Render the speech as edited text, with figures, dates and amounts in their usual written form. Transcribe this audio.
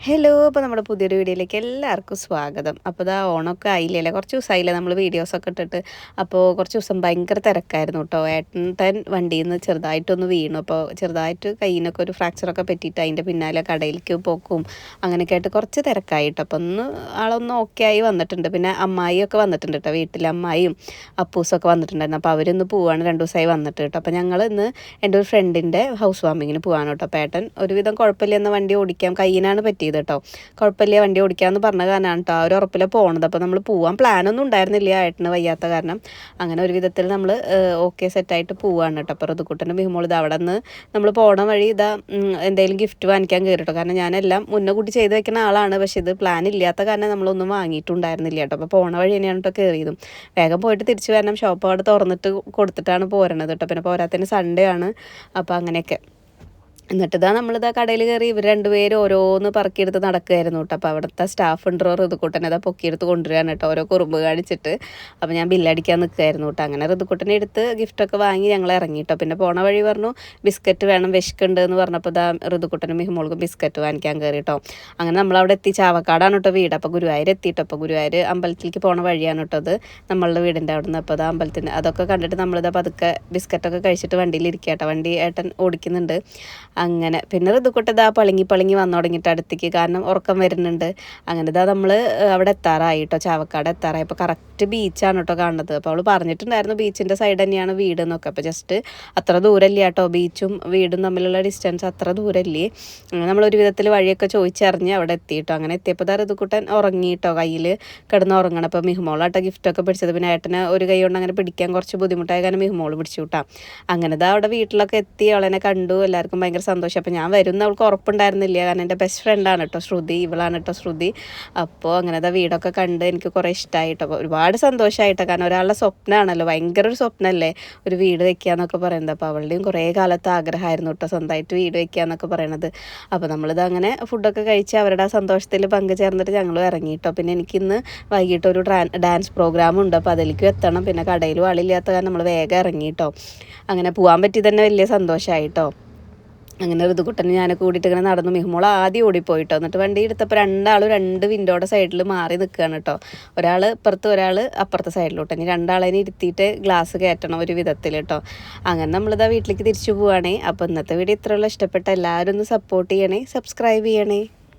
Hello, അപ്പോൾ നമ്മുടെ പുതിയൊരു വീഡിയോയിലേക്ക് എല്ലാവർക്കും സ്വാഗതം. അപ്പോൾ ഇതാ ഓണമൊക്കെ ആയില്ലേ, കുറച്ച് ദിവസമായില്ലേ നമ്മൾ വീഡിയോസൊക്കെ ഇട്ടിട്ട്. അപ്പോൾ കുറച്ച് ദിവസം ഭയങ്കര തിരക്കായിരുന്നു കേട്ടോ. ഏട്ടൻ വണ്ടിയിൽ നിന്ന് ചെറുതായിട്ടൊന്ന് വീണു. അപ്പോൾ ചെറുതായിട്ട് കയ്യിനൊക്കെ ഒരു ഫ്രാക്ചറൊക്കെ പറ്റിയിട്ട് അതിൻ്റെ പിന്നാലെ കടയിലേക്ക് പോക്കും അങ്ങനെയൊക്കെ ആയിട്ട് കുറച്ച് തിരക്കായിട്ട്. അപ്പോൾ ആളൊന്ന് ഓക്കെ ആയി വന്നിട്ടുണ്ട്. പിന്നെ അമ്മായിയൊക്കെ വന്നിട്ടുണ്ട് കേട്ടോ, വീട്ടിൽ അമ്മായിയും അപ്പൂസൊക്കെ വന്നിട്ടുണ്ടായിരുന്നു. അപ്പോൾ അവരൊന്ന് പോവാണ്, 2 ദിവസമായി വന്നിട്ട് കേട്ടോ. അപ്പോൾ ഞങ്ങൾ ഇന്ന് എൻ്റെ ഒരു ഫ്രണ്ടിൻ്റെ ഹൗസ് വാമിങ്ങിന് പോകാൻ കേട്ടോ. അപ്പോൾ ഏട്ടൻ ഒരുവിധം കുഴപ്പമില്ല എന്ന വണ്ടി ഓടിക്കാം, കയ്യിനാണ് പറ്റിയത് കേട്ടോ. കുഴപ്പമില്ല വണ്ടി ഓടിക്കാമെന്ന് പറഞ്ഞ കാരണമാണ് കേട്ടോ ആ ഒരു ഉറപ്പിൽ പോകണത്. അപ്പോൾ നമ്മൾ പോകാൻ പ്ലാനൊന്നും ഉണ്ടായിരുന്നില്ല, ഏട്ടന് വയ്യാത്ത കാരണം. അങ്ങനെ ഒരു വിധത്തിൽ നമ്മൾ ഓക്കെ സെറ്റായിട്ട് പോവാണ് കേട്ടോ. അപ്പോൾ ഋതുക്കുട്ടൻ്റെ മിഹിമോൾ ഇത് അവിടെ നിന്ന് നമ്മൾ പോകണ വഴി ഇതാ എന്തെങ്കിലും ഗിഫ്റ്റ് വാങ്ങിക്കാൻ കയറി കേട്ടോ. കാരണം ഞാനെല്ലാം മുന്നേ കൂട്ടി ചെയ്ത് വെക്കുന്ന ആളാണ്, പക്ഷേ ഇത് പ്ലാൻ ഇല്ലാത്ത കാരണം നമ്മളൊന്നും വാങ്ങിയിട്ടുണ്ടായിരുന്നില്ല കേട്ടോ. അപ്പോൾ പോണ വഴി തന്നെയാണ് കേട്ടോ കയറിയതും. വേഗം പോയിട്ട് തിരിച്ചു വരണം, ഷോപ്പ് അവിടെ തുറന്നിട്ട് കൊടുത്തിട്ടാണ് പോരണത് കേട്ടോ. പിന്നെ പോരാത്തതിന് സൺഡേ ആണ്. അപ്പോൾ അങ്ങനെയൊക്കെ എന്നിട്ട് നമ്മളിതാ കടയിൽ കയറി ഇവർ രണ്ടുപേരും ഓരോന്ന് പറക്കിയെടുത്ത് നടക്കുമായിരുന്നു കേട്ടോ. അപ്പോൾ അവിടുത്തെ സ്റ്റാഫ് ഉണ്ടോ ഋതുക്കുട്ടനെ അതാ പൊക്കിയെടുത്ത് കൊണ്ടുവരികയാണ് കേട്ടോ, ഓരോ കുറുമ്പ് കാണിച്ചിട്ട്. അപ്പോൾ ഞാൻ ബില്ലടിക്കാൻ നിൽക്കുമായിരുന്നു കേട്ടോ. അങ്ങനെ ഋതുക്കുട്ടനെ എടുത്ത് ഗിഫ്റ്റൊക്കെ വാങ്ങി ഞങ്ങൾ ഇറങ്ങി കേട്ടോ. പിന്നെ പോണ വഴി പറഞ്ഞു ബിസ്ക്കറ്റ് വേണം, വിശക്കുണ്ട് എന്ന് പറഞ്ഞപ്പോൾ ഇതാ ഋതുക്കുട്ടനും മിഹിമോൾക്കും ബിസ്ക്കറ്റ് വാങ്ങിക്കാൻ കയറി കേട്ടോ. അങ്ങനെ നമ്മളവിടെ എത്തി. ചാവക്കാടാണ് കേട്ടോ വീട്. അപ്പോൾ ഗുരുവായൂർ എത്തിയിട്ടോ. അപ്പോൾ ഗുരുവായൂർ അമ്പലത്തിലേക്ക് പോണ വഴിയാണ് കേട്ടോ അത്, നമ്മളുടെ വീടിൻ്റെ അവിടെ നിന്ന്. അപ്പോൾ അത് അമ്പലത്തിൻ്റെ അതൊക്കെ കണ്ടിട്ട് നമ്മളിതാ പതുക്കെ ബിസ്ക്കറ്റൊക്കെ കഴിച്ചിട്ട് വണ്ടിയിൽ ഇരിക്കുക കേട്ടോ. വണ്ടി ഏട്ടൻ ഓടിക്കുന്നുണ്ട്. അങ്ങനെ പിന്നെ ഋതുക്കുട്ടതാ പളുങ്ങി വന്നു തുടങ്ങിയിട്ട് അടുത്തേക്ക്, കാരണം ഉറക്കം വരുന്നുണ്ട്. അങ്ങനെ ഇതാ നമ്മൾ അവിടെ എത്താറായി കേട്ടോ, ചാവക്കാട് എത്താറായി. അപ്പോൾ കറക്റ്റ് ബീച്ചാണ് കേട്ടോ കാണുന്നത്. അപ്പോൾ അവൾ പറഞ്ഞിട്ടുണ്ടായിരുന്നു ബീച്ചിൻ്റെ സൈഡ് തന്നെയാണ് വീട് എന്നൊക്കെ. അപ്പോൾ ജസ്റ്റ് അത്ര ദൂരമില്ല കേട്ടോ, ബീച്ചും വീടും തമ്മിലുള്ള ഡിസ്റ്റൻസ് അത്ര ദൂരമില്ലേ. അങ്ങനെ നമ്മളൊരു വിധത്തിൽ വഴിയൊക്കെ ചോദിച്ചറിഞ്ഞ് അവിടെ എത്തി കേട്ടോ. അങ്ങനെ എത്തിയപ്പോൾ ഇതാ ഋതുക്കുട്ടൻ ഉറങ്ങി കേട്ടോ, കയ്യിൽ കിടന്ന് ഉറങ്ങണം. അപ്പോൾ മിഹിമോളാട്ടോ ഗിഫ്റ്റൊക്കെ പിടിച്ചത്. പിന്നെ ഏട്ടന് ഒരു കൈ കൊണ്ട് അങ്ങനെ പിടിക്കാൻ കുറച്ച് ബുദ്ധിമുട്ടായ കാരണം മിഹിമോൾ പിടിച്ചു കൂട്ടാം. അങ്ങനെ ഇതാ അവിടെ വീട്ടിലൊക്കെ എത്തി, അവളെന്നെ കണ്ടു, എല്ലാവർക്കും ഭയങ്കര സന്തോഷം. അപ്പോൾ ഞാൻ വരുന്ന അവൾക്ക് ഉറപ്പുണ്ടായിരുന്നില്ല, കാരണം എൻ്റെ ബെസ്റ്റ് ഫ്രണ്ടാണ് കേട്ടോ ശ്രുതി, ഇവളാണ് കേട്ടോ ശ്രുതി. അപ്പോൾ അങ്ങനത്തെ വീടൊക്കെ കണ്ട് എനിക്ക് കുറേ ഇഷ്ടമായിട്ടോ, ഒരുപാട് സന്തോഷമായിട്ടോ. കാരണം ഒരാളുടെ സ്വപ്നമാണല്ലോ, ഭയങ്കര ഒരു സ്വപ്നമല്ലേ ഒരു വീട് വെക്കുക എന്നൊക്കെ പറയുന്നത്. അപ്പോൾ അവളുടെയും കുറേ കാലത്ത് ആഗ്രഹമായിരുന്നു കേട്ടോ സ്വന്തമായിട്ട് വീട് വെക്കുക എന്നൊക്കെ പറയണത്. അപ്പോൾ നമ്മളിത് അങ്ങനെ ഫുഡൊക്കെ കഴിച്ച് അവരുടെ ആ സന്തോഷത്തിൽ പങ്കുചേർന്നിട്ട് ഞങ്ങൾ ഇറങ്ങി കേട്ടോ. പിന്നെ എനിക്കിന്ന് വൈകിട്ട് ഒരു ഡാൻസ് പ്രോഗ്രാമുണ്ട്, അപ്പോൾ അതിലേക്ക് എത്തണം. പിന്നെ കടയിലും ആളില്ലാത്ത കാരണം നമ്മൾ വേഗം ഇറങ്ങി കേട്ടോ. അങ്ങനെ പോകാൻ പറ്റി തന്നെ വലിയ സന്തോഷമായിട്ടോ. അങ്ങനെ ഋതുക്കുട്ടനെ ഞാൻ കൂടിയിട്ട് ഇങ്ങനെ നടന്നു. മിഹിമോൾ ആദ്യം ഓടിപ്പോയിട്ടോ. എന്നിട്ട് വണ്ടി എടുത്തപ്പോൾ രണ്ടാളും 2 വിൻഡോയുടെ സൈഡിൽ മാറി നിൽക്കുകയാണ് കേട്ടോ. ഒരാൾ ഇപ്പുറത്ത്, ഒരാൾ അപ്പുറത്തെ സൈഡിലോട്ട്. ഇനി രണ്ടാളതിനെ ഇരുത്തിയിട്ട് ഗ്ലാസ് കയറ്റണം ഒരു വിധത്തിൽ കേട്ടോ. അങ്ങനെ നമ്മളിതാ വീട്ടിലേക്ക് തിരിച്ചു പോവുകയാണേ. അപ്പോൾ ഇന്നത്തെ വീഡിയോ ഇത്രയുള്ള, ഇഷ്ടപ്പെട്ട എല്ലാവരും ഒന്ന് സപ്പോർട്ട് ചെയ്യണേ, സബ്സ്ക്രൈബ് ചെയ്യണേ.